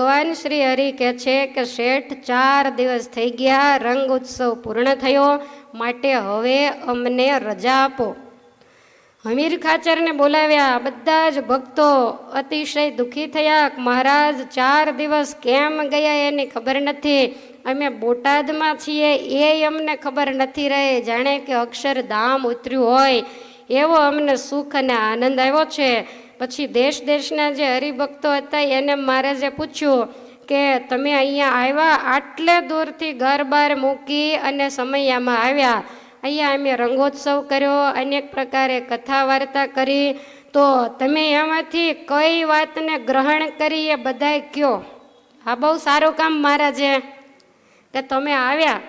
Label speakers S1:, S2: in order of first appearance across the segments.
S1: ભગવાન શ્રી હરિ કહે છે કે શેઠ 4 દિવસ થઈ ગયા, રંગ ઉત્સવ પૂર્ણ થયો, માટે હવે અમને રજા આપો. હમીર ખાચરને બોલાવ્યા. બધા જ ભક્તો અતિશય દુઃખી થયા. મહારાજ 4 દિવસ કેમ ગયા એની ખબર નથી, અમે બોટાદમાં છીએ એ અમને ખબર નથી રહે, જાણે કે અક્ષરધામ ઉતર્યું હોય એવો અમને સુખ અને આનંદ આવ્યો છે. પછી દેશ દેશના જે હરિભક્તો હતા એને મહારાજે પૂછ્યું કે તમે અહીંયા આવ્યા, આટલે દૂરથી ઘર બાર મૂકી અને સમયામાં આવ્યા, અહીંયા અમે રંગોત્સવ કર્યો, અનેક પ્રકારે કથા વાર્તા કરી, તો તમે એમાંથી કઈ વાતને ગ્રહણ કરી એ બધાય કયો. આ બહુ સારું કામ મહારાજે કે તમે આવ્યા,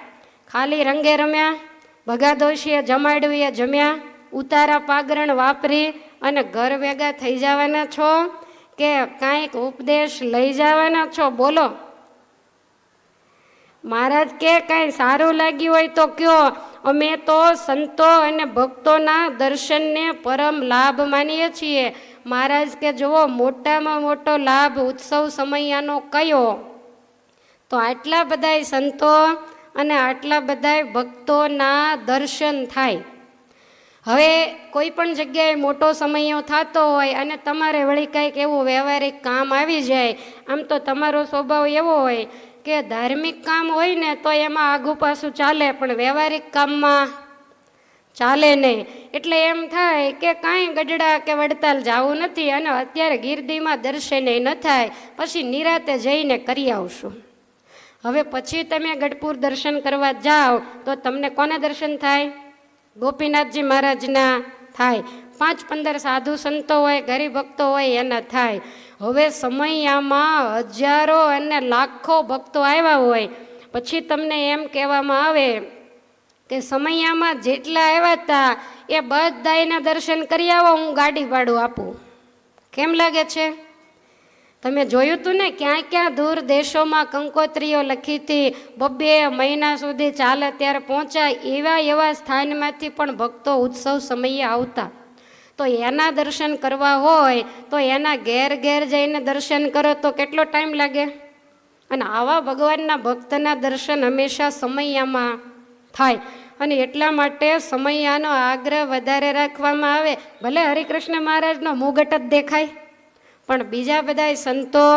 S1: ખાલી રંગે રમ્યા, ભગાદોશીએ જમાડ્યું એ જમ્યા, ઉતારા પાગરણ વાપરી અને ઘર ભેગા થઈ જવાના છો કે કાંઈક ઉપદેશ લઈ જવાના છો? બોલો. મહારાજ કે કાંઈ સારું લાગ્યું હોય તો કયો, અમે તો સંતો અને ભક્તોના દર્શનને પરમ લાભ માનીએ છીએ. મહારાજ કે જુઓ, મોટામાં મોટો લાભ ઉત્સવ સમયાનો કયો? તો આટલા બધાય સંતો અને આટલા બધાય ભક્તોના દર્શન થાય. હવે કોઈ પણ જગ્યાએ મોટો સમયો થતો હોય અને તમારે વળી કંઈક એવું વ્યવહારિક કામ આવી જાય, આમ તો તમારો સ્વભાવ એવો હોય કે ધાર્મિક કામ હોય ને તો એમાં આઘું પાછું ચાલે, પણ વ્યવહારિક કામમાં ચાલે નહીં. એટલે એમ થાય કે કાંઈ ગઢડા કે વડતાલ જવું નથી અને અત્યારે ગીરદીમાં દર્શને ન થાય, પછી નિરાતે જઈને કરી આવશું. હવે પછી તમે ગઢપુર દર્શન કરવા જાઓ તો તમને કોના દર્શન થાય? ગોપીનાથજી મહારાજના થાય. 5-15 સાધુ સંતો હોય, હરિભક્તો હોય એના થાય. હવે સમયામાં હજારો અને લાખો ભક્તો આવ્યા હોય, પછી તમને એમ કહેવામાં આવે કે સમયામાં જેટલા આવ્યા હતા એ બધાના દર્શન કરી આવો, હું ગાડી ભાડું આપું. કેમ લાગે છે? તમે જોયું હતું ને, ક્યાં ક્યાં દૂર દેશોમાં કંકોત્રીઓ લખી હતી, 2 મહિના સુધી ચાલે ત્યારે પહોંચાય, એવા સ્થાનમાંથી પણ ભક્તો ઉત્સવ સમયે આવતા. તો એના દર્શન કરવા હોય તો એના ઘેર જઈને દર્શન કરો તો કેટલો ટાઈમ લાગે? અને આવા ભગવાનના ભક્તના દર્શન હંમેશા સમયામાં થાય. અને એટલા માટે સમયાનો આગ્રહ વધારે રાખવામાં આવે. ભલે હરિકૃષ્ણ મહારાજનો મુગટ જ દેખાય, પણ બીજા બધા સંતો,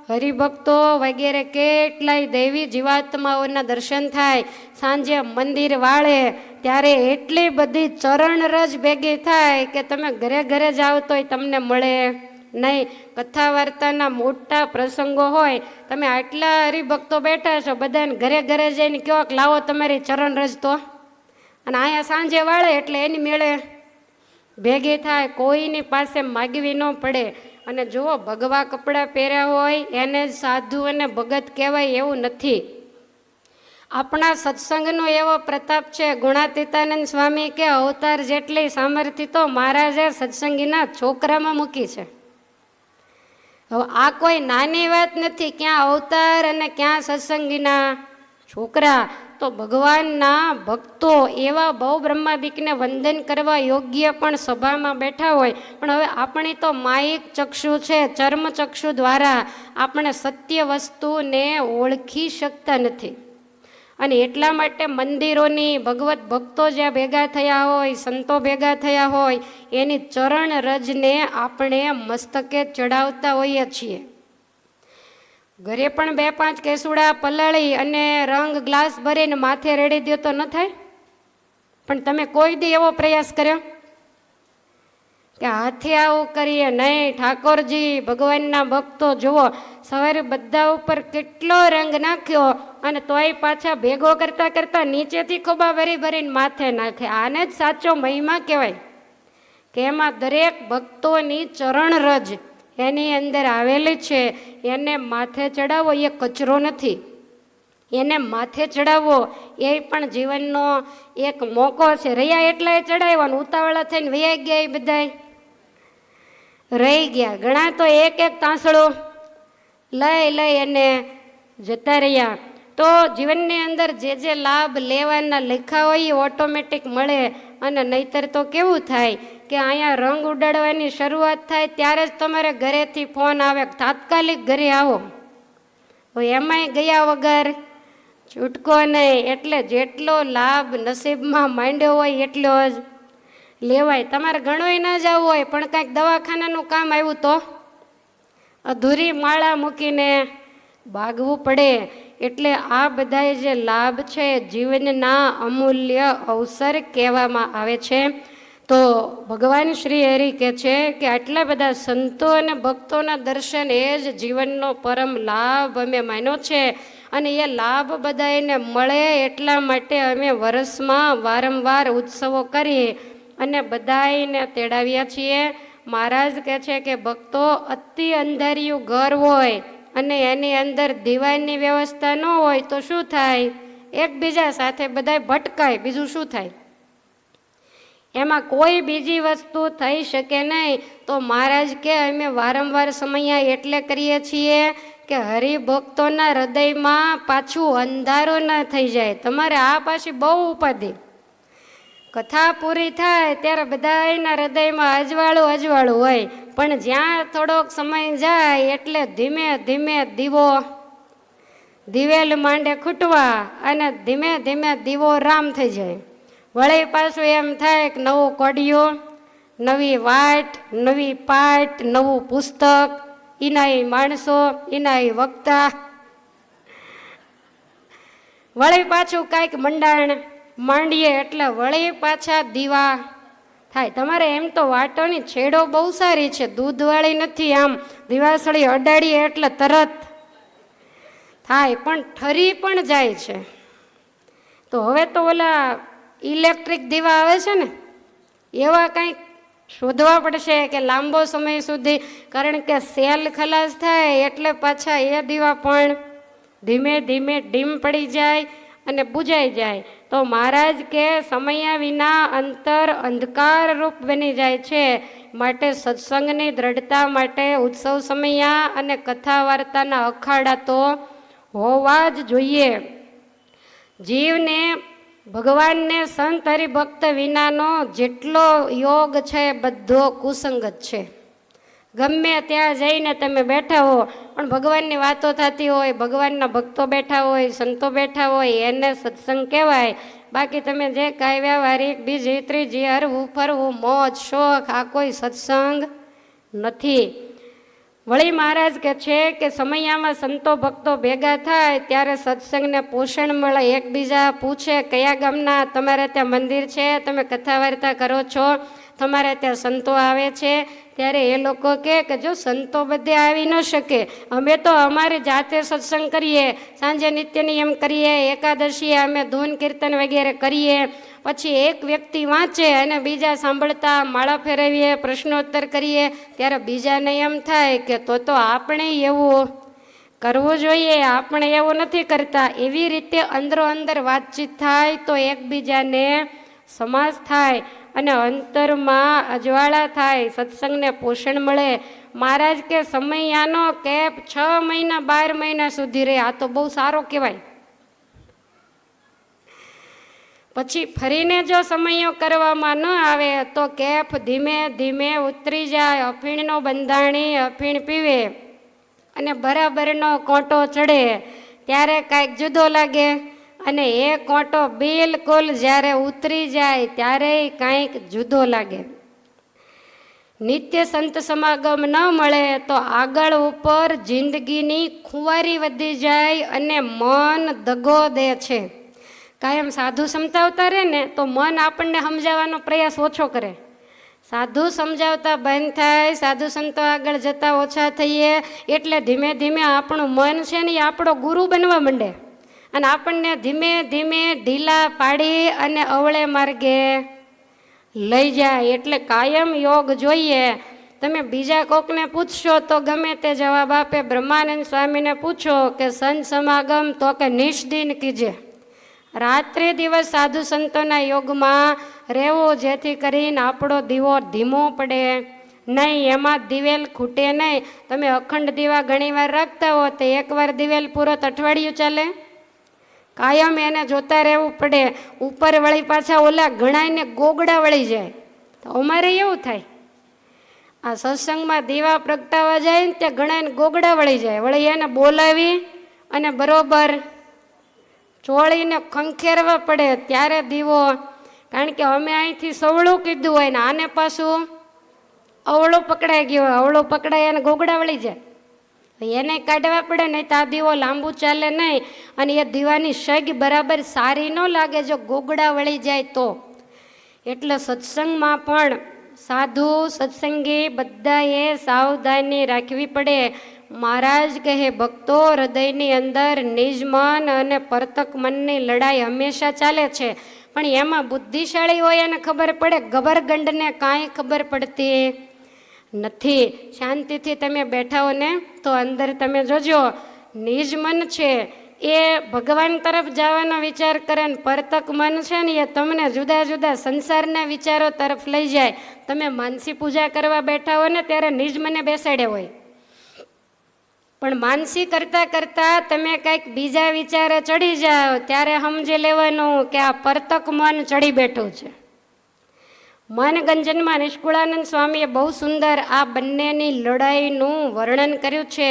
S1: હરિભક્તો વગેરે કેટલાય દૈવી જીવાત્માઓના દર્શન થાય. સાંજે મંદિર વાળે ત્યારે એટલી બધી ચરણ રજ ભેગી થાય કે તમે ઘરે જાઓ તોય તમને મળે નહીં. કથા વાર્તાના મોટા પ્રસંગો હોય, તમે આટલા હરિભક્તો બેઠા છો, બધાને ઘરે જઈને કહો કે લાવો તમારી ચરણ રજ તો, અને અહીંયા સાંજે વાળે એટલે એની મેળે ભેગી થાય, કોઈની પાસે માગવી ન પડે. અને જુઓ, ભગવા કપડાં પહેર્યા હોય એને જ સાધુ અને ભગત કહેવાય એવું નથી. આપણા સત્સંગનો એવો પ્રતાપ છે. ગુણાતીતાનંદ સ્વામી કે અવતાર જેટલી સામર્થ્ય તો મહારાજે સત્સંગીના છોકરામાં મૂકી છે. હવે આ કોઈ નાની વાત નથી, ક્યાં અવતાર અને ક્યાં સત્સંગીના છોકરા. તો ભગવાનના ભક્તો એવા બહુ બ્રહ્માદિકને વંદન કરવા યોગ્ય પણ સભામાં બેઠા હોય, પણ હવે આપણી તો માયિક ચક્ષુ છે, ચર્મ ચક્ષુ દ્વારા આપણે સત્ય વસ્તુને ઓળખી શકતા નથી. અને એટલા માટે મંદિરોની ભગવત ભક્તો જ્યાં ભેગા થયા હોય, સંતો ભેગા થયા હોય, એની ચરણ રજને આપણે મસ્તકે ચડાવતા હોઈએ છીએ. ઘરે પણ 2-5 કેસુડા પલાળી અને રંગ ગ્લાસ ભરીને માથે રેડી દો તો ન થાય? પણ તમે કોઈ દી એવો પ્રયાસ કર્યો કે હાથે આવું કરીએ નહીં? ઠાકોરજી ભગવાનના ભક્તો જુઓ, સવારે બધા ઉપર કેટલો રંગ નાખ્યો અને તોય પાછા ભેગો કરતા નીચેથી ખોબા ભરીને માથે નાખે. આને જ સાચો મહિમા કહેવાય કે એમાં દરેક ભક્તોની ચરણ રજ એની અંદર આવેલી છે. એને માથે ચડાવો એ કચરો નથી, એને માથે ચડાવવો એ પણ જીવનનો એક મોકો છે. રહ્યા એટલા એ ચડાવ્યો, ઉતાવળા થઈને વૈયા ગયા, એ બધા રહી ગયા. ઘણા તો એક તાંસળો લઈ એને જતા રહ્યા. તો જીવનની અંદર જે લાભ લેવાના લખ્યા હોય એ ઓટોમેટિક મળે. અને નહીતર તો કેવું થાય કે અહીંયા રંગ ઉડાડવાની શરૂઆત થાય ત્યારે જ તમારે ઘરેથી ફોન આવે, તાત્કાલિક ઘરે આવો. એમાંય ગયા વગર છૂટકો નહીં. એટલે જેટલો લાભ નસીબમાં માંડ્યો હોય એટલો જ લેવાય. તમારે ઘણોય ના જવું હોય પણ કાંઈક દવાખાનાનું કામ આવ્યું તો અધૂરી માળા મૂકીને ભાગવું પડે. એટલે આ બધા જે લાભ છે જીવનના અમૂલ્ય અવસર કહેવામાં આવે છે. તો ભગવાન શ્રી હરિ કહે છે કે આટલા બધા સંતો અને ભક્તોના દર્શન એ જ જીવનનો પરમ લાભ અમે માન્યો છે. અને એ લાભ બધા એને મળે એટલા માટે અમે વર્ષમાં વારંવાર ઉત્સવો કરી અને બધાને તેડાવ્યા છીએ. મહારાજ કહે છે કે ભક્તો અતિ અંધારિયું ઘર હોય અને એની અંદર દીવાની વ્યવસ્થા ન હોય તો શું થાય? એકબીજા સાથે બધા ભટકાય. બીજું શું થાય? એમાં કોઈ બીજી વસ્તુ થઈ શકે નહીં. તો મહારાજ કે અમે વારંવાર સમયા એટલે કરીએ છીએ કે હરિભક્તોના હૃદયમાં પાછું અંધારો ન થઈ જાય. તમારે આ પાછી બહુ ઉપાધિ. કથા પૂરી થાય ત્યારે બધાના હૃદયમાં અજવાળું હોય, પણ જ્યાં થોડોક સમય જાય એટલે ધીમે ધીમે દિવેલ માંડે ખૂટવા અને ધીમે ધીમે દીવો રામ થઈ જાય. વળી પાછું એમ થાય કે નવું કોડિયું, નવી વાટ, નવી પાટ, નવું પુસ્તક, એનાય માણસો, એનાય વક્તા, વળી પાછું કાંઈક મંડાણ માંડીએ એટલે વળી પાછા દીવા થાય. તમારે એમ તો વાટોની છેડો બહુ સારી છે, દૂધવાળી નથી. આમ દીવાસળી અડાડીએ એટલે તરત થાય, પણ ઠરી પણ જાય છે. તો હવે તો ઓલા ઇલેક્ટ્રિક દીવા આવે છે ને, એવા કંઈક શોધવા પડશે કે લાંબો સમય સુધી, કારણ કે સેલ ખલાસ થાય એટલે પાછા એ દીવા પણ ધીમે ધીમે ડીમ પડી જાય અને બુજાઈ જાય. તો મહારાજ કે સમયા વિના અંતર અંધકાર રૂપ બની જાય છે. માટે સત્સંગની દ્રઢતા માટે ઉત્સવ સમયા અને કથા વાર્તાના અખાડા તો હોવા જ જોઈએ. જીવને ભગવાનને સંત હરિભક્ત વિનાનો જેટલો યોગ છે બધો કુસંગત છે. ગમે ત્યાં જઈને તમે બેઠા હો પણ ભગવાનની વાતો થતી હોય, ભગવાનના ભક્તો બેઠા હોય, સંતો બેઠા હોય, એને સત્સંગ કહેવાય. બાકી તમે જે કાંઈ વ્યવહારિક બીજી ત્રીજી હરવું ફરવું મોજ શોખ, આ કોઈ સત્સંગ નથી. વળી મહારાજ કહે છે કે સમયામાં સંતો ભક્તો ભેગા થાય ત્યારે સત્સંગને પોષણ મળે. એકબીજા પૂછે કયા ગામના, તમારે ત્યાં મંદિર છે, તમે કથા વાર્તા કરો છો, તમારે ત્યાં સંતો આવે છે. ત્યારે એ લોકો કહે કે જો સંતો બધે આવી ન શકે, અમે તો અમારી જાતે સત્સંગ કરીએ, સાંજે નિત્ય નિયમ કરીએ, એકાદશીએ અમે ધૂન કીર્તન વગેરે કરીએ. પછી એક વ્યક્તિ વાંચે અને બીજા સાંભળતા માળા ફેરવીએ, પ્રશ્નોત્તર કરીએ. ત્યારે બીજાને એમ થાય કે તો આપણે એવું કરવું જોઈએ, આપણે એવું નથી કરતા. એવી રીતે અંદરો અંદર વાતચીત થાય તો એકબીજાને સમાસ થાય અને અંતરમાં અજવાળા થાય, સત્સંગને પોષણ મળે. મહારાજ કે સમયાનો કેપ 6 મહિના 12 મહિના સુધી રહે. આ તો બહુ સારો કહેવાય. પછી ફરીને જો સમયો કરવામાં ન આવે તો કેફ ધીમે ધીમે ઉતરી જાય. અફીણનો બંધાણી અફીણ પીવે અને બરાબરનો કોંટો ચડે ત્યારે કાંઈક જુદો લાગે, અને એ કોંટો બિલકુલ જ્યારે ઉતરી જાય ત્યારે કાંઈક જુદો લાગે. નિત્ય સંત સમાગમ ન મળે તો આગળ ઉપર જિંદગીની ખુવારી વધી જાય અને મન દગો દે છે. કાયમ સાધુ સમજાવતા રહે ને તો મન આપણને સમજાવવાનો પ્રયાસ ઓછો કરે. સાધુ સમજાવતા બંધ થાય, સાધુ સંતો આગળ જતા ઓછા થઈએ એટલે ધીમે ધીમે આપણું મન છે ને એ આપણો ગુરુ બનવા માંડે અને આપણને ધીમે ધીમે ઢીલા પાડી અને અવળે માર્ગે લઈ જાય. એટલે કાયમ યોગ જોઈએ. તમે બીજા કોકને પૂછશો તો ગમે તે જવાબ આપે. બ્રહ્માનંદ સ્વામીને પૂછો કે સંત સમાગમ, તો કે નિષ્દિન કીજે, રાત્રે દિવસ સાધુ સંતોના યોગમાં રહેવું, જેથી કરીને આપણો દીવો ધીમો પડે નહીં, એમાં દિવેલ ખૂટે નહીં. તમે અખંડ દીવા ઘણીવાર રાખતા હો તો એકવાર દિવેલ પૂરો તો અઠવાડિયું ચાલે. કાયમ એને જોતા રહેવું પડે. ઉપર વળી પાછા ઓલા ઘણાને ગોગડા વળી જાય. તો અમારે એવું થાય, આ સત્સંગમાં દીવા પ્રગટાવા જાય ને ત્યાં ઘણાને ગોગડા વળી જાય. વળી એને બોલાવી અને બરોબર ચોળીને ખંખેરવા પડે ત્યારે દીવો, કારણ કે અમે અહીંથી સવળું કીધું હોય ને આને પાછું અવળું પકડાઈ ગયું હોય, અવળું પકડાય અને ગોગડા વળી જાય, એને કાઢવા પડે, નહીં તો આ દીવો લાંબુ ચાલે નહીં. અને એ દીવાની સગ બરાબર સારી ન લાગે જો ગોગડા વળી જાય તો. એટલે સત્સંગમાં પણ સાધુ સત્સંગી બધાએ સાવધાની રાખવી પડે. મહારાજ કહે ભક્તો હૃદયની અંદર નિજ મન અને પરતક મનની લડાઈ હંમેશા ચાલે છે, પણ એમાં બુદ્ધિશાળી હોય એને ખબર પડે, ગબરગંડને કાંઈ ખબર પડતી નથી. શાંતિથી તમે બેઠા હો ને તો અંદર તમે જોજો નિજ મન છે એ ભગવાન તરફ જવાનો વિચાર કરે ને પરતક મન છે ને એ તમને જુદા જુદા સંસારના વિચારો તરફ લઈ જાય. તમે માનસી પૂજા કરવા બેઠા હો ને ત્યારે નિજ મને બેસાડ્યા હોય, પણ માનસી કરતા કરતા તમે કંઈક બીજા વિચારે ચડી જાઓ ત્યારે સમજી લેવાનું કે આ પરતક મન ચડી બેઠું છે. મનગંજનમાં નિષ્કુળાનંદ સ્વામીએ બહુ સુંદર આ બંનેની લડાઈનું વર્ણન કર્યું છે.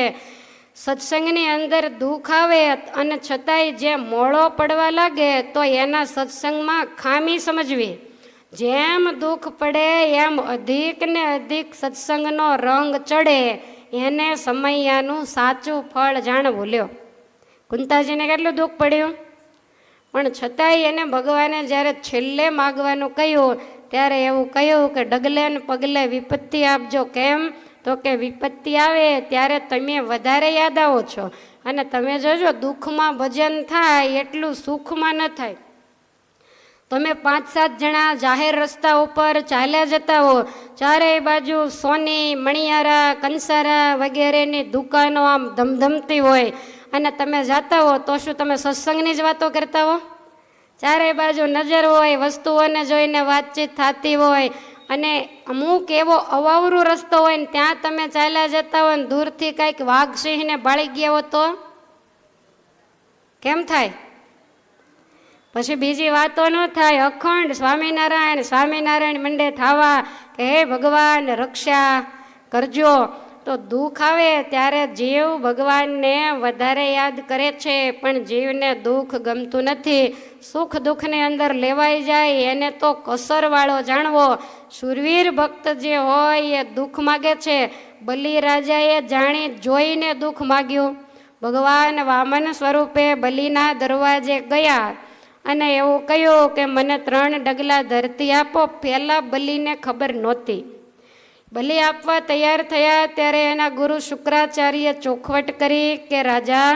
S1: સત્સંગની અંદર દુઃખ આવે અને છતાંય જે મોળો પડવા લાગે તો એના સત્સંગમાં ખામી સમજવી. જેમ દુઃખ પડે એમ અધિક ને અધિક સત્સંગનો રંગ ચડે, એને સમયાનું સાચું ફળ જાણવું. લ્યો, કુંતાજીને કેટલું દુઃખ પડ્યું, પણ છતાંય એને ભગવાને જ્યારે છેલ્લે માગવાનું કહ્યું ત્યારે એવું કહ્યું કે ડગલે ને પગલે વિપત્તિ આપજો. કેમ? તો કે વિપત્તિ આવે ત્યારે તમે વધારે યાદ આવો છો, અને તમે જોજો દુઃખમાં ભજન થાય એટલું સુખમાં ન થાય. તમે 5-7 જણા જાહેર રસ્તા ઉપર ચાલ્યા જતા હો, ચારેય બાજુ સોની, મણિયારા, કંસારા વગેરેની દુકાનો આમ ધમધમતી હોય, અને તમે જાતા હો તો શું તમે સત્સંગની જ વાતો કરતા હો? ચારેય બાજુ નજર હોય, વસ્તુઓને જોઈને વાતચીત થતી હોય, અને અમુક એવો અવાવરું રસ્તો હોય ને ત્યાં તમે ચાલ્યા જતા હોય ને દૂરથી કંઈક વાઘ સિંહને બાળી ગયા હો તો કેમ થાય? પછી બીજી વાતો ન થાય, અખંડ સ્વામિનારાયણ સ્વામિનારાયણ મંડે થવા કે હે ભગવાન રક્ષા કરજો. તો દુઃખ આવે ત્યારે જીવ ભગવાનને વધારે યાદ કરે છે, પણ જીવને દુઃખ ગમતું નથી. સુખ દુઃખની અંદર લેવાઈ જાય એને તો કસરવાળો જાણવો. શૂરવીર ભક્ત જે હોય એ દુઃખ માગે છે. બલિ રાજાએ જાણી જોઈને દુઃખ માગ્યું. ભગવાન વામન સ્વરૂપે બલિના દરવાજે ગયા અને એવું કહ્યું કે મને 3 ડગલા ધરતી આપો. પહેલાં બલિને ખબર નહોતી. બલિ આપવા તૈયાર થયા ત્યારે એના ગુરુ શુક્રાચાર્ય ચોખવટ કરી કે રાજા,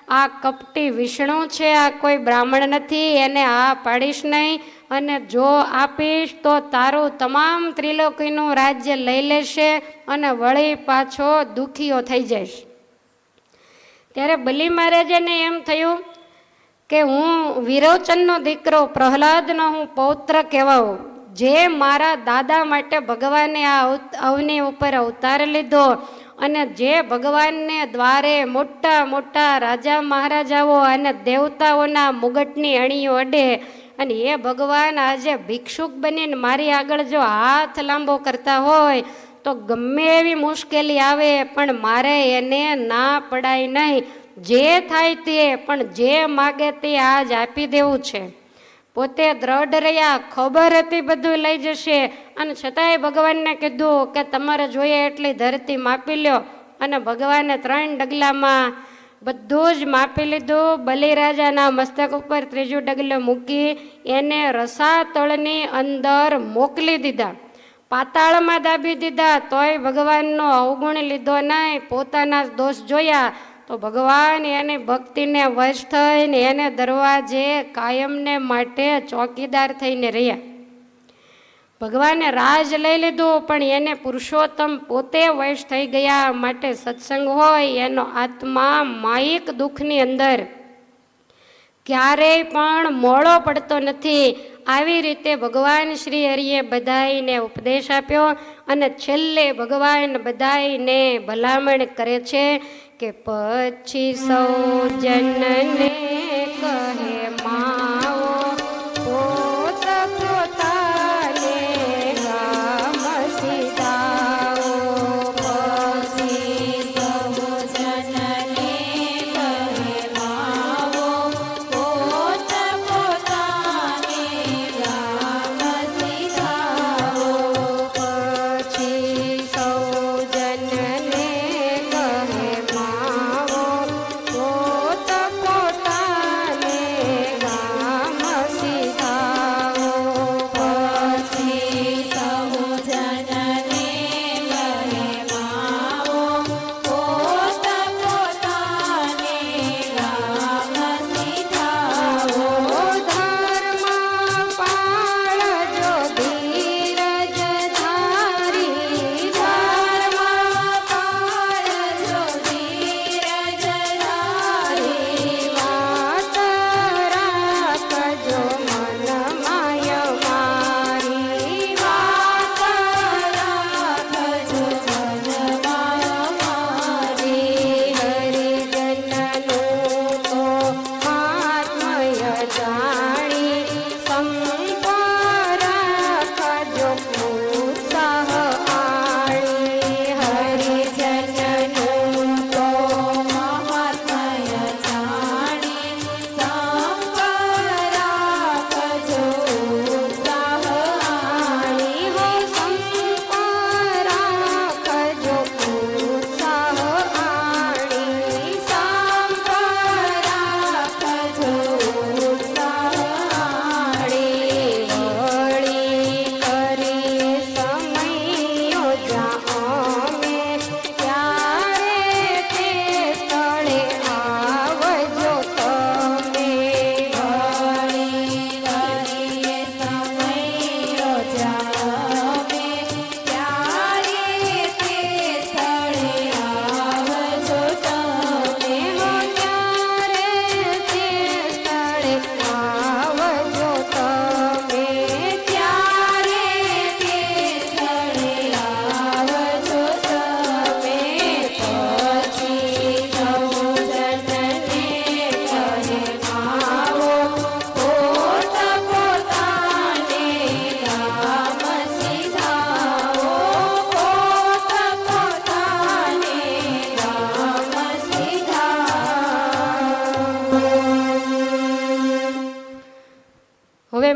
S1: આ કપટી વિષ્ણુ છે, આ કોઈ બ્રાહ્મણ નથી, એને આ પાડીશ નહીં, અને જો આપીશ તો તારું તમામ ત્રિલોકીનું રાજ્ય લઈ લેશે અને વળી પાછો દુખીઓ થઈ જઈશ. ત્યારે બલિ મહારાજને એમ થયું કે હું વિરોચનનો દીકરો પ્રહલાદનો હું પૌત્ર કહેવાઉં. જે મારા દાદા માટે ભગવાને આ અવની ઉપર અવતાર લીધો, અને જે ભગવાનને દ્વારે મોટા મોટા રાજા મહારાજાઓ અને દેવતાઓના મુગટની અણીઓ અડે, અને એ ભગવાન આજે ભિક્ષુક બનીને મારી આગળ જો હાથ લાંબો કરતા હોય તો ગમે એવી મુશ્કેલી આવે પણ મારે એને ના પડાય નહીં. જે થાય તે, પણ જે માગે તે આજ આપી દેવું છે. પોતે દ્રઢ રહ્યા, ખબર હતી બધું લઈ જશે, અને છતાંય ભગવાનને કીધું કે તમારે જોઈએ એટલી ધરતી માપી લ્યો. અને ભગવાને 3 ડગલામાં બધું જ માપી લીધું. બલિરાજાના મસ્તક ઉપર 3જું ડગલું મૂકી એને રસાતળની અંદર મોકલી દીધા, પાતાળમાં દાબી દીધા. તોય ભગવાનનો અવગુણ લીધો નહીં, પોતાના દોષ જોયા તો ભગવાન એની ભક્તિને વશ થઈને એને દરવાજે કાયમને માટે ચોકીદાર થઈને રહ્યા. ભગવાને રાજ લઈ લીધું પણ એને પુરુષોત્તમ પોતે વશ થઈ ગયા. માટે સત્સંગ હોય એનો આત્મા માયિક દુઃખની અંદર ક્યારેય પણ મોળો પડતો નથી. આવી રીતે ભગવાન શ્રી હરિએ બધાઈને ઉપદેશ આપ્યો, અને છેલ્લે ભગવાન બધાઈને ભલામણ કરે છે કે પછી સૌ જનને કહે માઓ પોત પોતાને ગામ સીધાઓ. પછી સૌ જનને કહે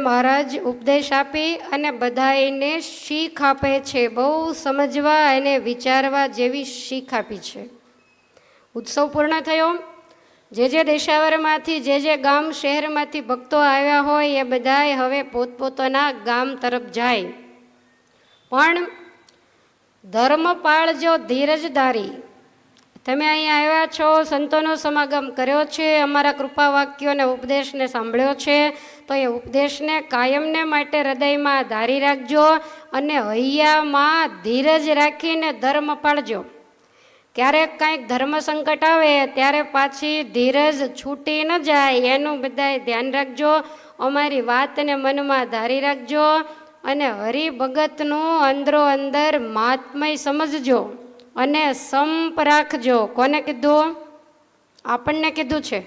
S1: મહારાજ ઉપદેશ આપી અને બધાને શીખ આપે છે. બહુ સમજવા અને વિચારવા જેવી શીખ આપી છે. ઉત્સવ પૂર્ણ થયો. જે દેશાવરમાંથી જે ગામ શહેરમાંથી ભક્તો આવ્યા હોય એ બધાએ હવે પોતપોતાના ગામ તરફ જાય. પણ ધર્મ પાળજો ધીરજધારી. તમે અહીંયા આવ્યા છો, સંતોનો સમાગમ કર્યો છે, અમારા કૃપા વાક્યો અને ઉપદેશને સાંભળ્યો છે, તો એ ઉપદેશને કાયમને માટે હૃદયમાં ધારી રાખજો અને હૈયામાં ધીરજ રાખીને ધર્મ પાળજો. ક્યારેક કાંઈક ધર્મ સંકટ આવે ત્યારે પાછી ધીરજ છૂટી ન જાય એનું બધાએ ધ્યાન રાખજો. અમારી વાતને મનમાં ધારી રાખજો અને હરિભગતનું અંદરો અંદર મહાત્મય સમજજો અને સંપ રાખજો. કોને કીધું? આપણને કીધું છે.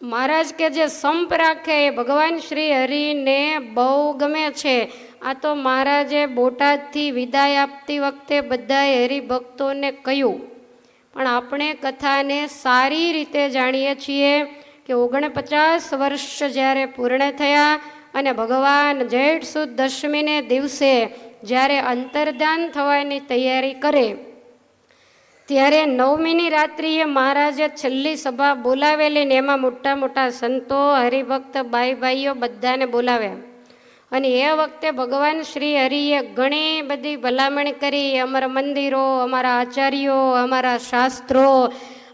S1: મહારાજ કે જે સંપ રાખે એ ભગવાન શ્રી હરિને બહુ ગમે છે. આ તો મહારાજે બોટાદથી વિદાય આપતી વખતે બધાએ હરિભક્તોને કહ્યું. પણ આપણે કથાને સારી રીતે જાણીએ છીએ કે 49 વર્ષ જ્યારે પૂર્ણ થયા અને ભગવાન જેઠ સુદ દશમીને દિવસે જ્યારે અંતર્ધાન થવાની તૈયારી કરે ત્યારે 9મીની રાત્રિએ મહારાજે છેલ્લી સભા બોલાવેલી ને એમાં મોટા મોટા સંતો, હરિભક્ત, ભાઈઓ બધાને બોલાવ્યા. અને એ વખતે ભગવાન શ્રી હરિએ ઘણી બધી ભલામણ કરી. અમારા મંદિરો, અમારા આચાર્યો, અમારા શાસ્ત્રો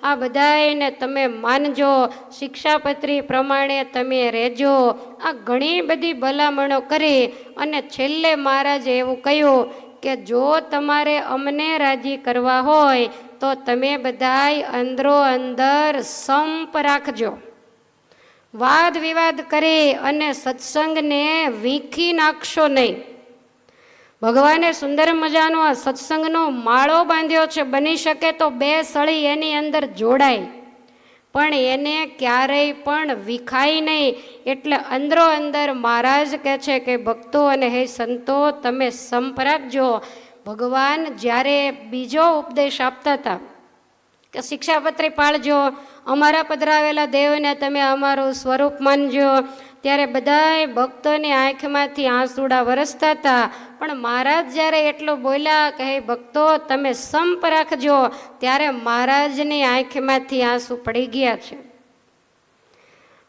S1: આ બધાને તમે માનજો, શિક્ષાપત્રી પ્રમાણે તમે રહેજો, આ ઘણી બધી ભલામણો કરી. અને છેલ્લે મહારાજે એવું કહ્યું કે જો તમારે અમને રાજી કરવા હોય તો તમે બધાય અંદરો અંદર સંપ રાખજો. વાદ વિવાદ કરી અને સત્સંગને વીખી નાખશો નહીં. ભગવાને સુંદર મજાનો આ સત્સંગનો માળો બાંધ્યો છે. બની શકે તો 2 સળી એની અંદર જોડાય પણ એને ક્યારેય પણ વિખાય નહીં. એટલે અંદરો અંદર મહારાજ કહે છે કે ભક્તો અને હે સંતો તમે સંપ રાખજો. ભગવાન જ્યારે બીજો ઉપદેશ આપતા હતા કે શિક્ષાપત્રી પાળજો, અમારા પધરાવેલા દેવને તમે અમારું સ્વરૂપ માનજો, ત્યારે બધાય ભક્તોની આંખમાંથી આંસુડા વરસતા હતા. પણ મહારાજ જ્યારે એટલું બોલ્યા કે હે ભક્તો તમે સંપ રાખજો, ત્યારે મહારાજની આંખમાંથી આંસુ પડી ગયા છે.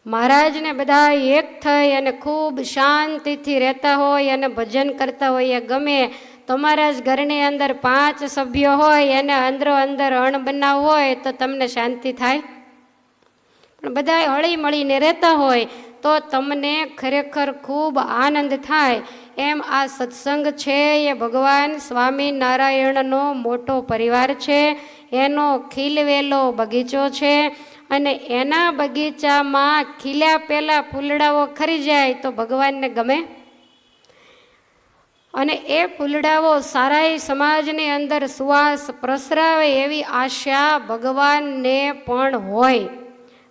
S1: મહારાજને બધા એક થઈ અને ખૂબ શાંતિથી રહેતા હોય અને ભજન કરતા હોય ગમે. તમારા જ ઘરની અંદર 5 સભ્યો હોય અને અંદરો અંદર અણ બનાવ હોય તો તમને શાંતિ થાય? પણ બધા હળી મળીને રહેતા હોય તો તમને ખરેખર ખૂબ આનંદ થાય. એમ આ સત્સંગ છે એ ભગવાન સ્વામિનારાયણનો મોટો પરિવાર છે, એનો ખીલવેલો બગીચો છે. અને એના બગીચામાં ખીલ્યા પહેલાં ફૂલડાઓ ખરી જાય તો ભગવાનને ગમે. અને એ ફૂલડાઓ સારાઈ સમાજની અંદર સુવાસ પ્રસરાવે એવી આશા ભગવાનને પણ હોય.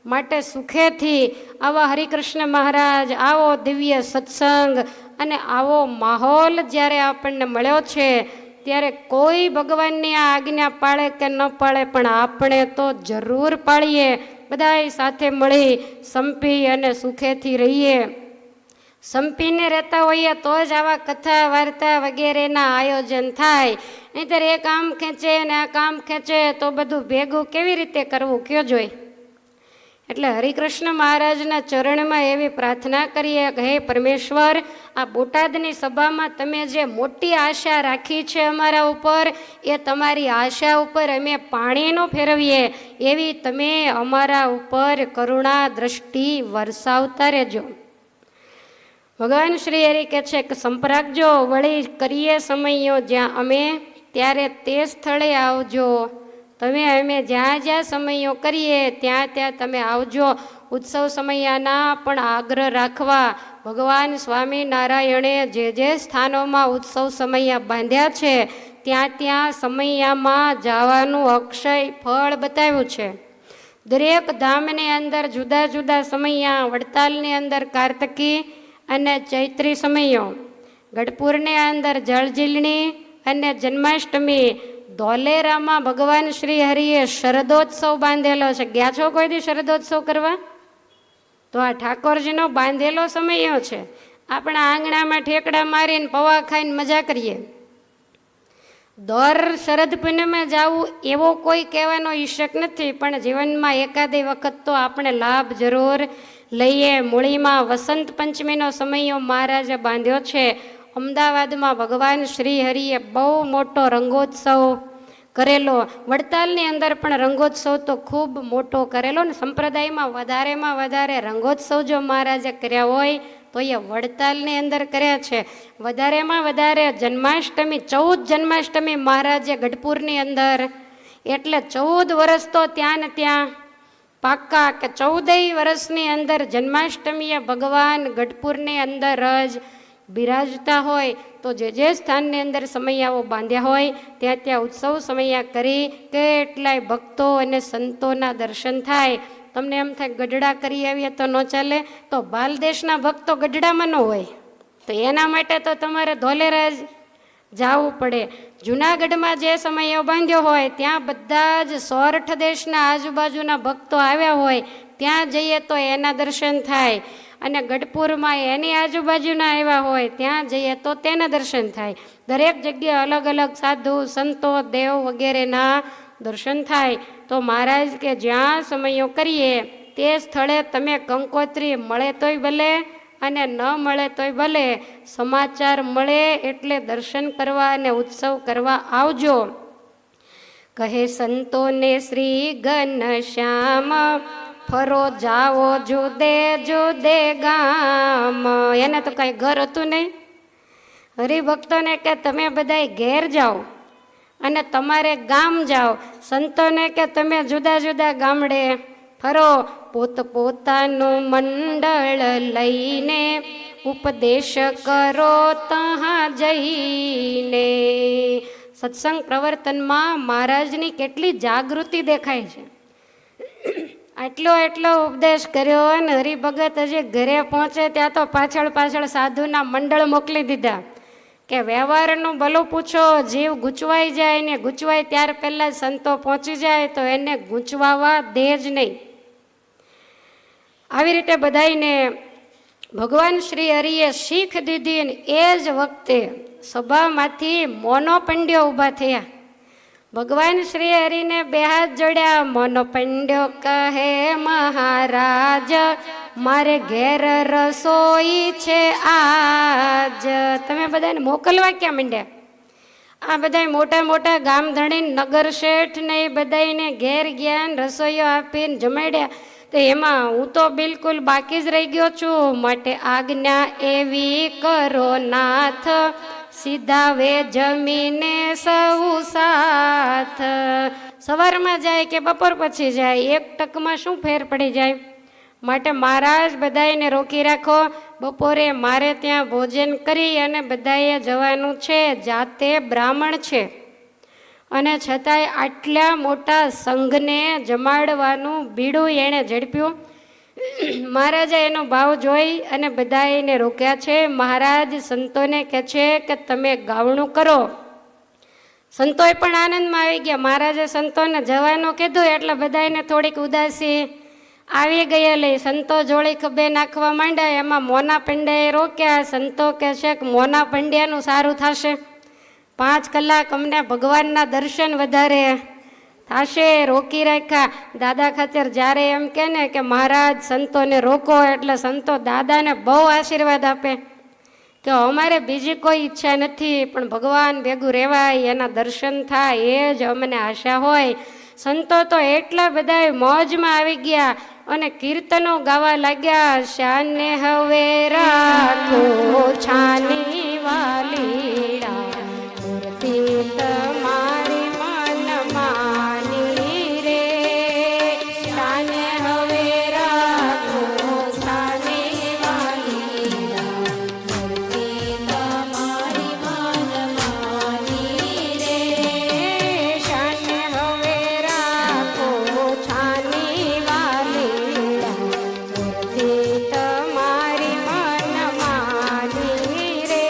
S1: માટે સુખેથી આવા હરિકૃષ્ણ મહારાજ, આવો દિવ્ય સત્સંગ અને આવો માહોલ જ્યારે આપણને મળ્યો છે ત્યારે કોઈ ભગવાનની આ આજ્ઞા પાળે કે ન પાળે પણ આપણે તો જરૂર પાળીએ. બધાય સાથે મળી સંપી અને સુખેથી રહીએ. સંપીને રહેતા હોઈએ તો જ આવા કથા વાર્તા વગેરેના આયોજન થાય. નહીંતર એ કામ ખેંચે ને આ કામ ખેંચે તો બધું ભેગું કેવી રીતે કરવું કયો જોઈ. એટલે હરિકૃષ્ણ મહારાજના ચરણમાં એવી પ્રાર્થના કરીએ કે હે પરમેશ્વર, આ બોટાદની સભામાં તમે જે મોટી આશા રાખી છે અમારા ઉપર, એ તમારી આશા ઉપર અમે પાણી ન ફેરવીએ એવી તમે અમારા ઉપર કરુણા દ્રષ્ટિ વરસાવતા રહેજો. ભગવાન શ્રી હરિ કહે છે કે સંપ રાખજો, વળી કરીએ સમયો જ્યાં અમે, ત્યારે તે સ્થળે આવજો. તમે અમે જ્યાં જ્યાં સમયો કરીએ ત્યાં ત્યાં તમે આવજો. ઉત્સવ સમયાના પણ આગ્રહ રાખવા. ભગવાન સ્વામિનારાયણે જે સ્થાનોમાં ઉત્સવ સમયા બાંધ્યા છે ત્યાં ત્યાં સમયામાં જવાનું અક્ષય ફળ બતાવ્યું છે. દરેક ધામની અંદર જુદા જુદા સમયા. વડતાલની અંદર કાર્તકી અને ચૈત્રી સમયો, ગઢપુરની અંદર જળઝીલણી અને જન્માષ્ટમી, ધોલેરામાં ભગવાન શ્રી હરિએ શરદોત્સવ બાંધેલો છે. ગયા છો કોઈ દી શરદોત્સવ કરવા? તો આ ઠાકોરજીનો બાંધેલો સમયો છે. આપણા આંગણામાં ઠેકડા મારીને પૌવા ખાઈને મજા કરીએ. દર શરદ પૂનમે જવું એવો કોઈ કહેવાનો ઈશક નથી, પણ જીવનમાં એકાદી વખત તો આપણે લાભ જરૂર લઈએ. મૂળીમાં વસંત પંચમીનો સમયો મહારાજે બાંધ્યો છે. અમદાવાદમાં ભગવાન શ્રી હરિએ બહુ મોટો રંગોત્સવ કરેલો. વડતાલની અંદર પણ રંગોત્સવ તો ખૂબ મોટો કરેલો ને સંપ્રદાયમાં વધારે રંગોત્સવ જો મહારાજે કર્યા હોય તો એ વડતાલની અંદર કર્યા છે. વધારેમાં વધારે જન્માષ્ટમી 14 જન્માષ્ટમી મહારાજે ગઢપુરની અંદર, એટલે 14 વર્ષ તો ત્યાં ને ત્યાં પાક્કા, કે 14 વર્ષની અંદર જન્માષ્ટમીએ ભગવાન ગઢપુરની અંદર જ બિરાજતા હોય. તો જે સ્થાનની અંદર સમૈયાઓ બાંધ્યા હોય ત્યાં ઉત્સવ સમૈયા કરી કેટલાય ભક્તો અને સંતોના દર્શન થાય. તમને એમ થાય ગઢડા કરી આવીએ તો ન ચાલે, તો બાલદેશના ભક્તો ગઢડામાં ન હોય, તો એના માટે તો તમારે ધોલેરા જ જવું પડે. જુનાગઢમાં જે સમયો બાંધ્યો હોય ત્યાં બધા જ સોરઠ દેશના આજુબાજુના ભક્તો આવ્યા હોય, ત્યાં જઈએ તો એના દર્શન થાય. અને ગઢપુરમાં એની આજુબાજુના આવ્યા હોય ત્યાં જઈએ તો તેના દર્શન થાય. દરેક જગ્યાએ અલગ અલગ સાધુ સંતો દેવ વગેરેના દર્શન થાય. તો મહારાજ કે જ્યાં સમયો કરીએ તે સ્થળે તમે કંકોત્રી મળે તોય ભલે અને ન મળે તોય ભલે, સમાચાર મળે એટલે દર્શન કરવા અને ઉત્સવ કરવા આવજો. કહે સંતોને શ્રી ઘનશ્યામ, ફરો જાઓ જુદે જુદે ગામ. એને તો કઈ ઘર હતું નહીં. હરિભક્તોને કે તમે બધા ઘેર જાઓ અને તમારે ગામ જાઓ. સંતોને કે તમે જુદા જુદા ગામડે ફરો. પોતાનું મંડળ લઈને ઉપદેશ કરો ત્યાં જઈને. સત્સંગ પ્રવર્તનમાં મહારાજની કેટલી જાગૃતિ દેખાય છે. એટલો ઉપદેશ કર્યો અને હરિભગત હજી ઘરે પહોંચે ત્યાં તો પાછળ સાધુના મંડળ મોકલી દીધા કે વ્યવહારનું ભલું પૂછો, જીવ ગૂંચવાઈ જાય ને ગૂંચવાય ત્યાર પહેલાં સંતો પહોંચી જાય તો એને ગૂંચવાવા દે જ નહીં. આવી રીતે બધાઈને ભગવાન શ્રી હરિએ શીખ દીધી અને એ જ વખતે સભામાંથી મોનોપંડ્યો ઊભા થયા. ભગવાન શ્રી હરિને બે હાથ જોડ્યા. મોનોપંડ્યો કહે મહારાજ, મારે ઘેર રસોઈ છે આજ. તમે બધાને મોકલવા ક્યાં માંડ્યા? આ બધા મોટા મોટા ગામધણી નગર શેઠ ને એ બધાને ઘેર ગયા રસોઈઓ આપીને જમાડ્યા. તો એમાં હું તો બિલકુલ બાકી જ રહી ગયો છું. માટે આજ્ઞા એવી કરો નાથ, સીધા વે જમીને સૌ સાથ. સવારમાં જાય કે બપોર પછી જાય, એક ટકમાં શું ફેર પડી જાય. માટે મહારાજ બધાને રોકી રાખો. બપોરે મારે ત્યાં ભોજન કરી અને બધાએ જવાનું છે. જાતે બ્રાહ્મણ છે અને છતાંય આટલા મોટા સંઘને જમાડવાનું બીડું એણે ઝડપ્યું. મહારાજે એનો ભાવ જોઈ અને બધા એને રોક્યા છે. મહારાજ સંતોને કહે છે કે તમે ગાવણું કરો. સંતોએ પણ આનંદમાં આવી ગયા. મહારાજે સંતોને જવાનું કીધું એટલે બધાને થોડીક ઉદાસી આવી ગયેલી. સંતો જોડી ખભે નાખવા માંડ્યા. એમાં મોના પંડ્યાએ રોક્યા. સંતો કહે છે કે મોના પંડ્યાનું સારું થશે, 5 કલાક અમને ભગવાનના દર્શન વધારે થશે. રોકી રાખ્યા. દાદા ખાચર જ્યારે એમ કહે ને કે મહારાજ સંતોને રોકો એટલે સંતો દાદાને બહુ આશીર્વાદ આપે કે અમારે બીજી કોઈ ઈચ્છા નથી, પણ ભગવાન ભેગું રહેવાય, એના દર્શન થાય એ જ અમને આશા હોય. સંતો તો એટલા બધા મોજમાં આવી ગયા અને કીર્તનો ગાવા લાગ્યા. શાને હવે રાખો છાની વાલીડા, મૂર્તિ તમારી મન માની રે. શાને હવે રાખો છાની વાલીડા, મૂર્તિ તમારી મન માની રે. શાને હવે રાખો છાની વાલીડા, મૂર્તિ તમારી મન માની રે.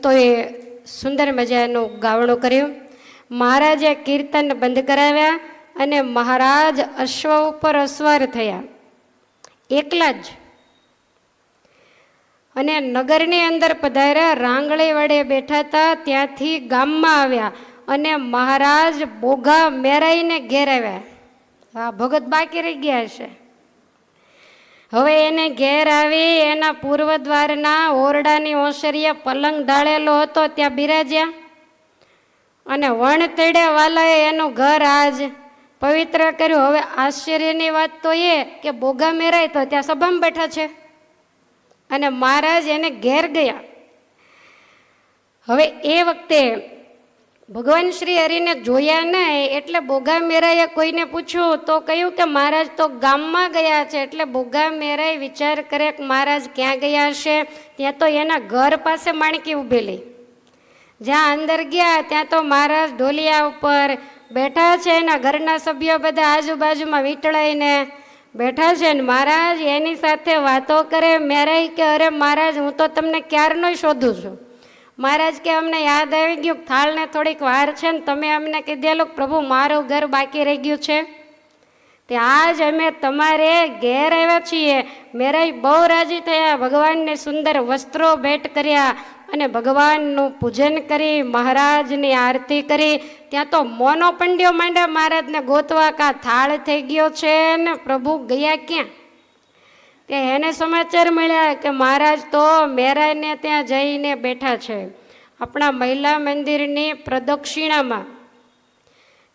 S1: ભક્તોએ સુંદર મજાનું ગાવણું કર્યું. મહારાજે કીર્તન બંધ કરાવ્યા અને મહારાજ અશ્વ ઉપર અસવાર થયા, એકલા જ. અને નગરની અંદર પધાર્યા, રાંગળી વડે બેઠા હતા, ત્યાંથી ગામમાં આવ્યા અને મહારાજ બોઘા મેરાઈને ઘેર આવ્યા. આ ભગત બાકી રહી ગયા છે. હવે એને ઘેર આવી એના પૂર્વ દ્વારના ઓરડાની ઓસરીએ પલંગ ઢાળેલો હતો, ત્યાં બિરાજ્યા અને વણ તેડે વાલાએ એનું ઘર આજ પવિત્ર કર્યું. હવે આશ્ચર્યની વાત તો એ કે બોઘા મેરાય તો ત્યાં સભામાં બેઠા છે અને મહારાજ એને ઘેર ગયા. હવે એ વખતે ભગવાન શ્રી હરિને જોયા નહીં એટલે બોઘા મેરાએ કોઈને પૂછ્યું તો કહ્યું કે મહારાજ તો ગામમાં ગયા છે. એટલે બોઘા મેરાએ વિચાર કરે કે મહારાજ ક્યાં ગયા હશે. ત્યાં તો એના ઘર પાસે માણકી ઊભેલી. જ્યાં અંદર ગયા ત્યાં તો મહારાજ ઢોલિયા ઉપર બેઠા છે, એના ઘરના સભ્યો બધા આજુબાજુમાં વીંટળાઈને બેઠા છે ને મહારાજ એની સાથે વાતો કરે. મેરાઈ કે અરે મહારાજ હું તો તમને ક્યારનો શોધું છું. મહારાજ કે અમને યાદ આવી ગયું, થાળને થોડીક વાર છે ને તમે અમને કીધેલું પ્રભુ મારું ઘર બાકી રહી ગયું છે, તે આજ અમે તમારે ઘેર આવ્યા છીએ. મેરાઈ બહુ રાજી થયા, ભગવાનને સુંદર વસ્ત્રો ભેટ કર્યા અને ભગવાનનું પૂજન કરી મહારાજની આરતી કરી. ત્યાં તો મોનો પંડ્યો માંડ્યા મહારાજને ગોતવા, કા થાળ થઈ ગયો છે ને પ્રભુ ગયા ક્યાં. કે એને સમાચાર મળ્યા કે મહારાજ તો મેરાઈને ત્યાં જઈને બેઠા છે. આપણા મહિલા મંદિરની પ્રદક્ષિણામાં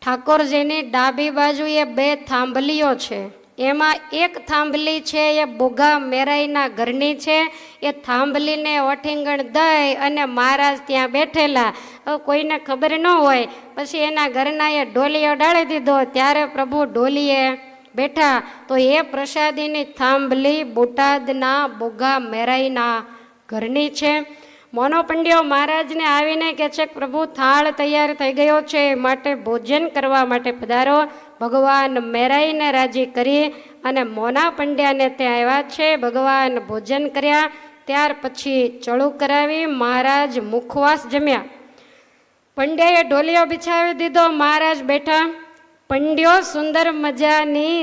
S1: ઠાકોરજીની ડાબી બાજુએ 2 થાંભલીઓ છે. એમાં એક થાંભલી છે એ બોઘા મેરાઈના ઘરની છે. એ થાંભલીને વઠીંગણ દઈ અને મહારાજ ત્યાં બેઠેલા. કોઈને ખબર ન હોય પછી એના ઘરના એ ઢોલિયો ડાળી દીધો, ત્યારે પ્રભુ ઢોલીએ બેઠા. તો એ પ્રસાદીની થાંભલી બોટાદના બોઘા મેરાઈના ઘરની છે. મોનો પંડ્યો મહારાજને આવીને કહે છે કે પ્રભુ થાળ તૈયાર થઈ ગયો છે, માટે ભોજન કરવા માટે પધારો. ભગવાન મેરાઈને રાજી કરી અને મોના પંડ્યાને ત્યાં આવ્યા છે. ભગવાન ભોજન કર્યા, ત્યાર પછી ચડું કરાવી મહારાજ મુખવાસ જમ્યા. પંડ્યાએ ઢોલિયો બિછાવી દીધો, મહારાજ બેઠા. પંડ્યો સુંદર મજાની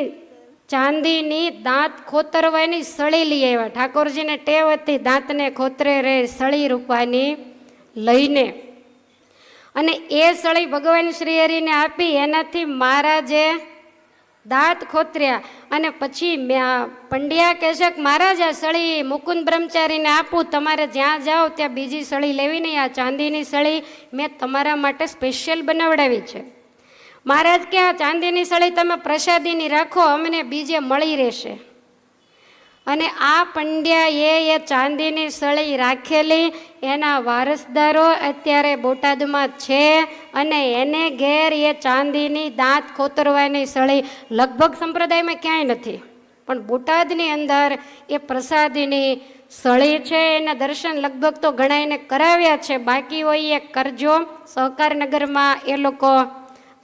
S1: ચાંદીની દાંત ખોતરવાની સળી લઈ આવ્યા. ઠાકોરજીને ટેવ હતી દાંતને ખોતરે રે સળી રૂપાની લઈને, અને એ સળી ભગવાન શ્રી હરિને આપી. એનાથી મહારાજે દાંત ખોતર્યા અને પછી પંડ્યા કહે છે કે મહારાજ આ સળી મુકુંદ બ્રહ્મચારીને આપું, તમારે જ્યાં જાઓ ત્યાં બીજી સળી લેવી નહીં, આ ચાંદીની સળી મેં તમારા માટે સ્પેશિયલ બનાવડાવી છે. મહારાજ કે આ ચાંદીની સળી તમે પ્રસાદીની રાખો, અમને બીજે મળી રહેશે. અને આ પંડ્યાએ એ ચાંદીની સળી રાખેલી. એના વારસદારો અત્યારે બોટાદમાં છે અને એને ઘેર એ ચાંદીની દાંત ખોતરવાની સળી લગભગ સંપ્રદાયમાં ક્યાંય નથી, પણ બોટાદની અંદર એ પ્રસાદીની સળી છે. એના દર્શન લગભગ તો ઘણાઈને કરાવ્યા છે, બાકી હોય એ કરજો. સહકારનગરમાં એ લોકો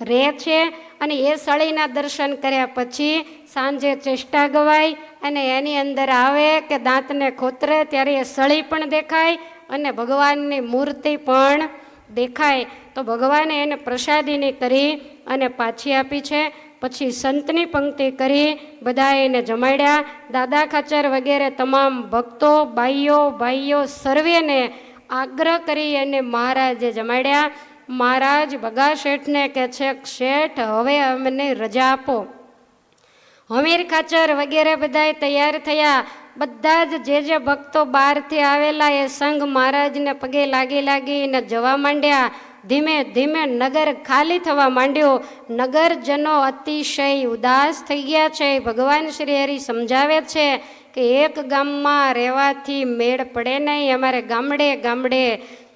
S1: રહે છે અને એ સળીના દર્શન કર્યા પછી સાંજે ચેષ્ટા ગવાય અને એની અંદર આવે કે દાંતને ખોતરે ત્યારે એ સળી પણ દેખાય અને ભગવાનની મૂર્તિ પણ દેખાય. તો ભગવાને એને પ્રસાદીની કરી અને પાછી આપી છે. પછી સંતની પંક્તિ કરી બધા એને જમાડ્યા. દાદા ખાચર વગેરે તમામ ભક્તો ભાઈઓ સર્વેને આગ્રહ કરી અને મહારાજે જમાડ્યા. મહારાજ બગા શેઠને કહે છે શેઠ હવે અમને રજા આપો. હમીર ખાચર વગેરે બધા તૈયાર થયા. બધા જ જે ભક્તો બહારથી આવેલા એ સંઘ મહારાજને પગે લાગીને જવા માંડ્યા. ધીમે ધીમે નગર ખાલી થવા માંડ્યો. નગરજનો અતિશય ઉદાસ થઈ ગયા છે. ભગવાન શ્રી હરિ સમજાવે છે કે એક ગામમાં રહેવાથી મેળ પડે નહીં, અમારે ગામડે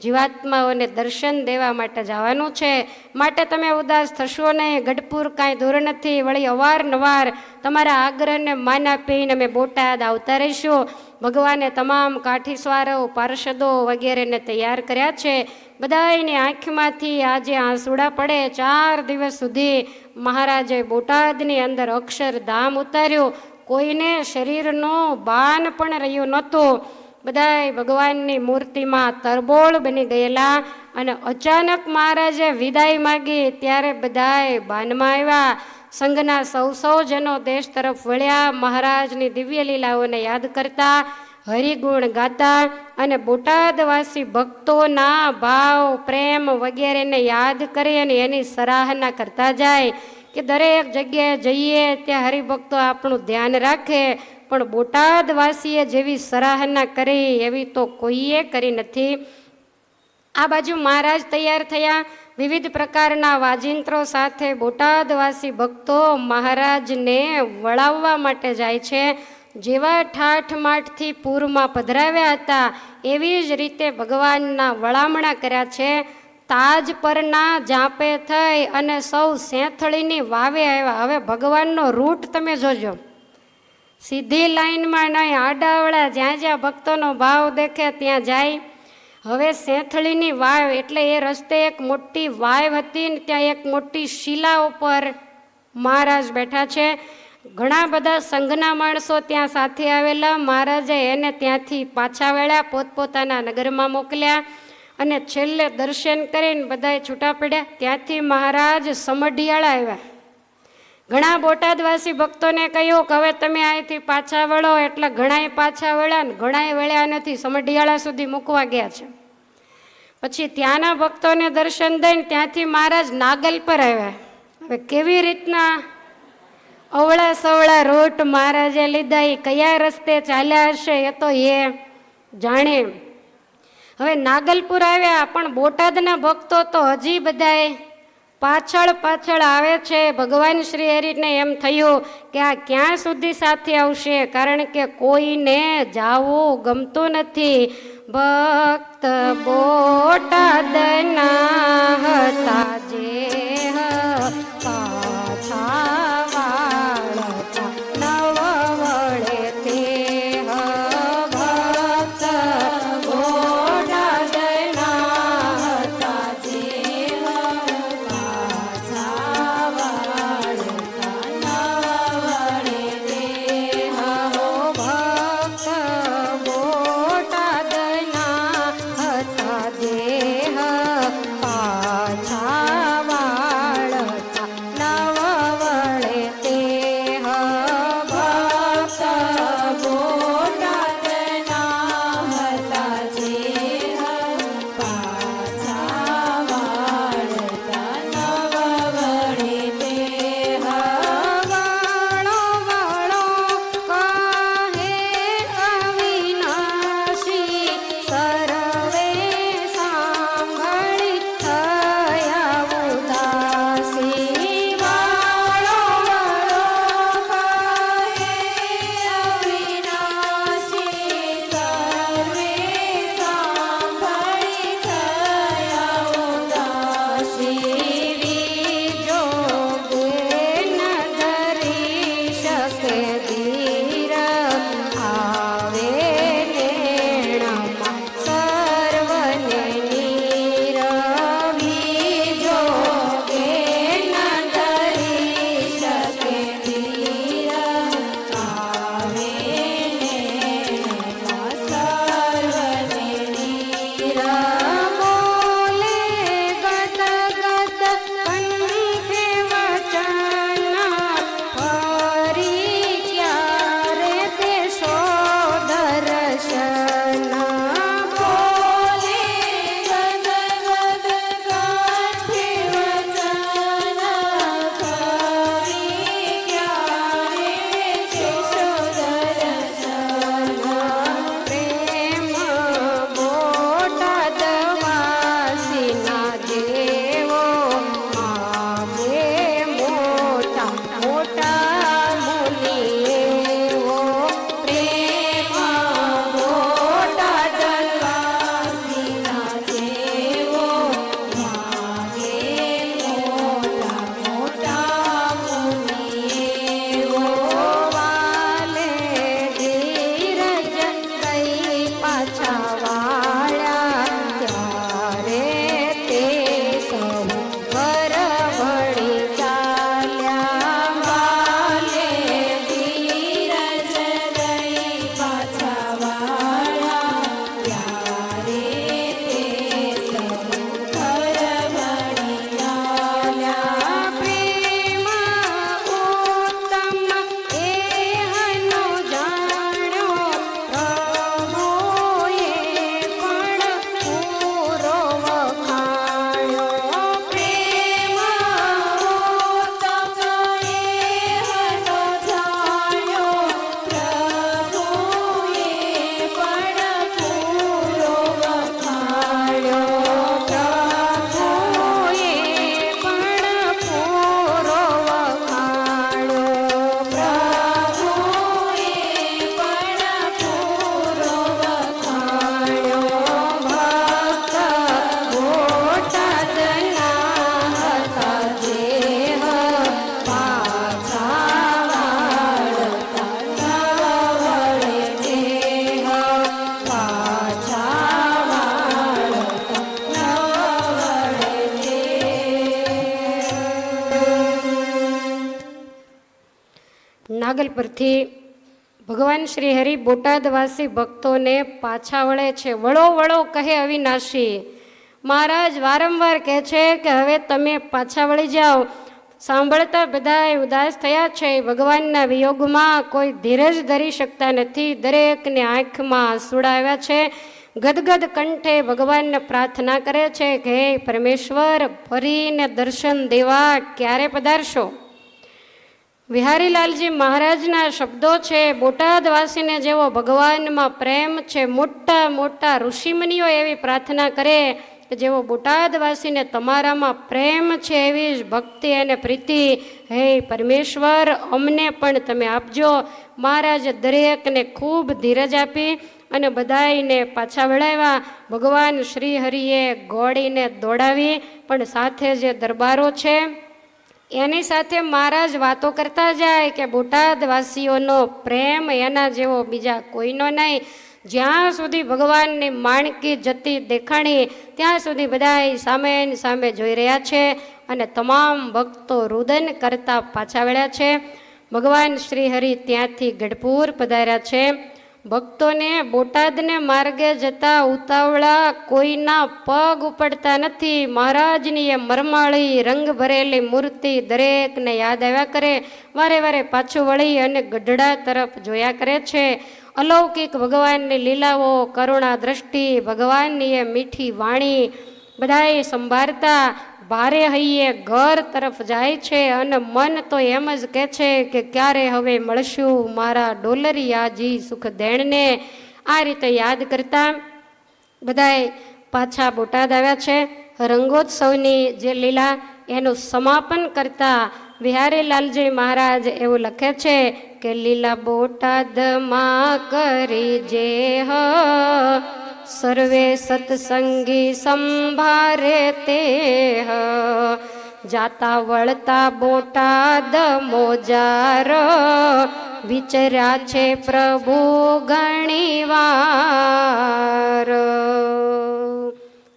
S1: જીવાત્માઓને દર્શન દેવા માટે જવાનું છે, માટે તમે ઉદાસ થશો નહીં. ગઢપુર કાંઈ દૂર નથી, વળી અવારનવાર તમારા આગ્રહને માન આપીને અમે બોટાદ આવતા રહીશું. ભગવાને તમામ કાઠીસ્વારો પાર્ષદો વગેરેને તૈયાર કર્યા છે. બધાની આંખમાંથી આજે આંસુડા પડે. 4 દિવસ સુધી મહારાજે બોટાદની અંદર અક્ષરધામ ઉતાર્યું. કોઈને શરીરનું બાન પણ રહ્યું નહોતું. બધાય ભગવાનની મૂર્તિમાં તરબોળ બની ગયેલા અને અચાનક મહારાજે વિદાય માગી ત્યારે બધાય ભાનમાં આવ્યા. સંઘના સૌ જનો દેશ તરફ વળ્યા, મહારાજની દિવ્ય લીલાઓને યાદ કરતા, હરિગુણ ગાતા અને બોટાદવાસી ભક્તોના ભાવ પ્રેમ વગેરેને યાદ કરી અને એની સરાહના કરતા જાય કે દરેક જગ્યાએ જઈએ ત્યાં હરિભક્તો આપણું ધ્યાન રાખે, પણ બોટાદવાસીએ જેવી સરાહના કરી એવી તો કોઈએ કરી નથી. આ બાજુ મહારાજ તૈયાર થયા, વિવિધ પ્રકારના વાજિંત્રો સાથે બોટાદવાસી ભક્તો મહારાજને વળાવવા માટે જાય છે. જેવા ઠાઠમાઠથી પૂરમાં પધરાવ્યા હતા એવી જ રીતે ભગવાનના વળામણા કર્યા છે. તાજ પરના જાપે થઈ અને સૌ સેંથળીની વાવે આવ્યા. હવે ભગવાનનો રૂટ તમે જોજો, સીધી લાઈનમાં નહીં, આડાવડા જ્યાં જ્યાં ભક્તોનો ભાવ દેખે ત્યાં જાય. હવે સેંથળીની વાવ એટલે એ રસ્તે એક મોટી વાવ હતી ને ત્યાં એક મોટી શિલા ઉપર મહારાજ બેઠા છે. ઘણા બધા સંઘના માણસો ત્યાં સાથે આવેલા. મહારાજે એને ત્યાંથી પાછા વળ્યા, પોતપોતાના નગરમાં મોકલ્યા અને છેલ્લે દર્શન કરીને બધાએ છૂટા પડ્યા. ત્યાંથી મહારાજ સમઢિયાળા આવ્યા. ઘણા બોટાદવાસી ભક્તોને કહ્યું કે હવે તમે અહીંથી પાછા વળો, એટલે ઘણાએ પાછા વળ્યા ને ઘણાએ વળ્યા નથી, સમઢિયાળા સુધી મૂકવા ગયા છે. પછી ત્યાંના ભક્તોને દર્શન દઈને ત્યાંથી મહારાજ નાગલ પર આવ્યા. હવે કેવી રીતના અવળા સવળા રૂટ મહારાજે લીધા, એ કયા રસ્તે ચાલ્યા હશે એ તો એ જાણે. હવે નાગલપુર આવ્યા, પણ બોટાદના ભક્તો તો હજી બધાએ પાછળ પાછળ આવે છે. ભગવાન શ્રી હરિને એમ થયું કે આ ક્યાં સુધી સાથે આવશે, કારણ કે કોઈને જાવું ગમતું નથી. ભક્ત બોટાદના હતા જે પાછા વાળતા નવ વળે તે ભક્ત બોટાદના હતા જે પાછા વાળતા નવ વળે તે ભક્ત બોટાદના હતા જે આગળ પરથી ભગવાન શ્રી હરિ બોટાદવાસી ભક્તોને પાછા વળે છે. વળો વળો કહે અવિનાશી. મહારાજ વારંવાર કહે છે કે હવે તમે પાછા વળી જાઓ. સાંભળતા બધા ઉદાસ થયા છે. ભગવાનના વિયોગમાં કોઈ ધીરજ ધરી શકતા નથી. દરેકને આંખમાં આંસુડા આવ્યા છે. ગદગદ કંઠે ભગવાનને પ્રાર્થના કરે છે કે હે પરમેશ્વર, ફરીને દર્શન દેવા ક્યારે પધારશો? વિહારીલાલજી મહારાજના શબ્દો છે. બોટાદવાસીને જેવો ભગવાનમાં પ્રેમ છે, મોટા મોટા ઋષિમુનિઓ એવી પ્રાર્થના કરે કે જેવો બોટાદવાસીને તમારામાં પ્રેમ છે એવી જ ભક્તિ અને પ્રીતિ હે પરમેશ્વર અમને પણ તમે આપજો. મહારાજે દરેકને ખૂબ ધીરજ આપી અને બધાઈને પાછા વળાવ્યા. ભગવાન શ્રી હરિએ ઘોડીને દોડાવી, પણ સાથે જે દરબારો છે એની સાથે મહારાજ વાતો કરતા જાય કે બોટાદવાસીઓનો પ્રેમ એના જેવો બીજા કોઈનો નહીં. જ્યાં સુધી ભગવાનની માણકી જતી દેખાણી ત્યાં સુધી બધા સામે સામે જોઈ રહ્યા છે અને તમામ ભક્તો રુદન કરતા પાછા વળ્યા છે. ભગવાન શ્રી હરિ ત્યાંથી ગઢપુર પધાર્યા છે. ભક્તોને બોટાદને માર્ગે જતા ઉતાવળા કોઈના પગ ઉપડતા નથી. મહારાજની એ મરમાળી રંગ ભરેલી મૂર્તિ દરેકને યાદ આવ્યા કરે. વારે વારે પાછું વળી અને ગઢડા તરફ જોયા કરે છે. અલૌકિક ભગવાનની લીલાઓ, કરુણા દ્રષ્ટિ, ભગવાનની એ મીઠી વાણી બધાએ સંભાળતા ભારે હૈયે ઘર તરફ જાય છે અને મન તો એમ જ કહે છે કે ક્યારે હવે મળશું મારા ડોલરિયાજી સુખદેણને. આ રીતે યાદ કરતા બધાએ પાછા બોટાદ આવ્યા છે. રંગોત્સવની જે લીલા એનું સમાપન કરતા વિહારીલાલજી મહારાજ એવું લખે છે કે લીલા બોટાદમાં કરી જે સર્વે સત્સંગી સંભારે તે જાતા વળતા બોટાદ મોજાર વિચર્યા છે પ્રભુ ઘણીવાર.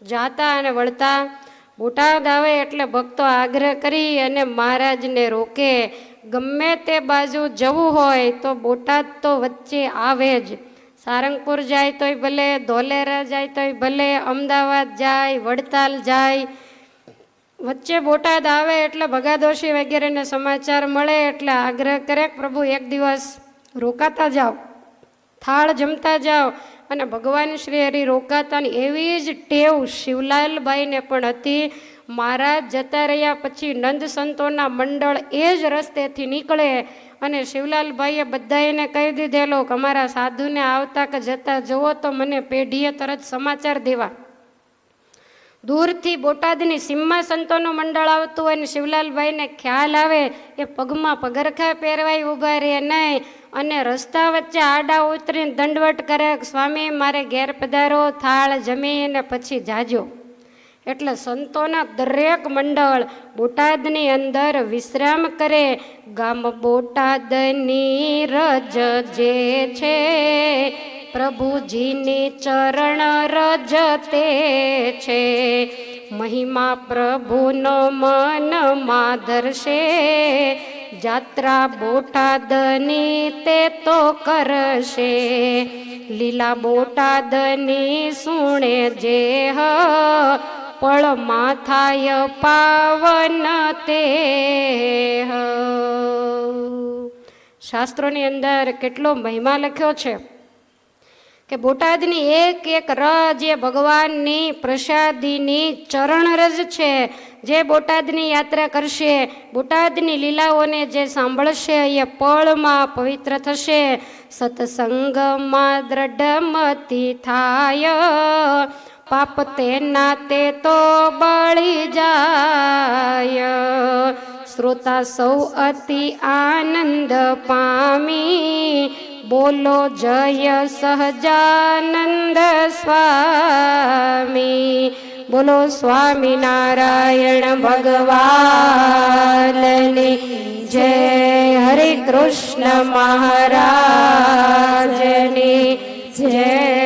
S1: જાતા અને વળતા બોટાદ આવે એટલે ભક્તો આગ્રહ કરી અને મહારાજને રોકે. ગમે તે બાજુ જવું હોય તો બોટાદ તો વચ્ચે આવે જ. સારંગપુર જાય તોય ભલે, ધોલેરા જાય તોય ભલે, અમદાવાદ જાય, વડતાલ જાય, વચ્ચે બોટાદ આવે એટલે ભગાદોશી વગેરેને સમાચાર મળે એટલે આગ્રહ કરે પ્રભુ એક દિવસ રોકાતા જાઓ, થાળ જમતા જાઓ. અને ભગવાન શ્રી હરિ રોકાતાની એવી જ ટેવ શિવલાલબાઈને પણ હતી. મહારાજ જતા રહ્યા પછી નંદ સંતોના મંડળ એ જ રસ્તેથી નીકળે અને શિવલાલભાઈએ બધાને કહી દીધેલો કે અમારા સાધુને આવતા કે જતા જુઓ તો મને પેઢીએ તરત સમાચાર દેવા. દૂરથી બોટાદની સીમમાં સંતોનું મંડળ આવતું હોય ને શિવલાલભાઈને ખ્યાલ આવે એ પગમાં પગરખા પહેરવાય ઊભા રહે નહીં અને રસ્તા વચ્ચે આડા ઉતરીને દંડવટ કરે સ્વામી મારે ઘેર પધારો, થાળ જમીને પછી જાજો. એટલે સંતોના દરેક મંડળ બોટાદની અંદર વિશ્રામ કરે. ગામ બોટાદની રજ જે છે પ્રભુજીની ચરણ રજ તે છે. મહિમા પ્રભુનો મનમાં ધરશે જાત્રા બોટાદની તે તો કરશે. લીલા બોટાદની સુણે જે પળમાં થાય પાવન તે. શાસ્ત્રોની અંદર કેટલો મહિમા લખ્યો છે કે બોટાદની એક એક રજ એ ભગવાનની પ્રસાદીની ચરણ રજ છે. જે બોટાદની યાત્રા કરશે, બોટાદની લીલાઓને જે સાંભળશે એ પળમાં પવિત્ર થશે. સત્સંગમાં દ્રઢમતી થાય પાપ તેના તે તો બળી જાય. શ્રોતા સૌ અતિ આનંદ પામી બોલો જય સહજાનંદ સ્વામી. બોલો સ્વામિનારાયણ ભગવાનની જય. હરે કૃષ્ણ મહારાજની જય.